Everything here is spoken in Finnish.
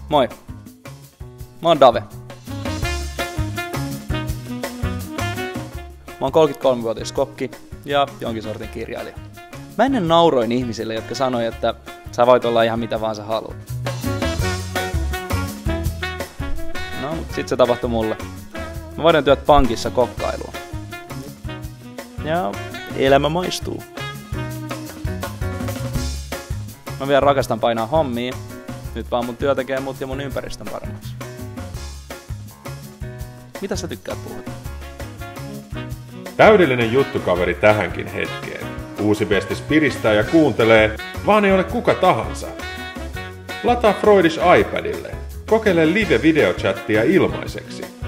Moi. Mä oon Dave. Mä oon 33-vuotias kokki ja jonkin sortin kirjailija. Mä ennen nauroin ihmisille, jotka sanoi, että sä voit olla ihan mitä vaan sä haluat. No, mut sit se tapahtui mulle. Mä voin työt pankissa kokkailua. Ja elämä maistuu. Mä vielä rakastan painaa hommia. Nyt vaan mun työ tekee mut ja mun ympäristön paremmaksi. Mitä sä tykkäät puhua? Täydellinen juttukaveri tähänkin hetkeen. Uusi bestis piristää ja kuuntelee, vaan ei ole kuka tahansa. Lataa Freudish iPadille. Kokeile live-videochattia ilmaiseksi.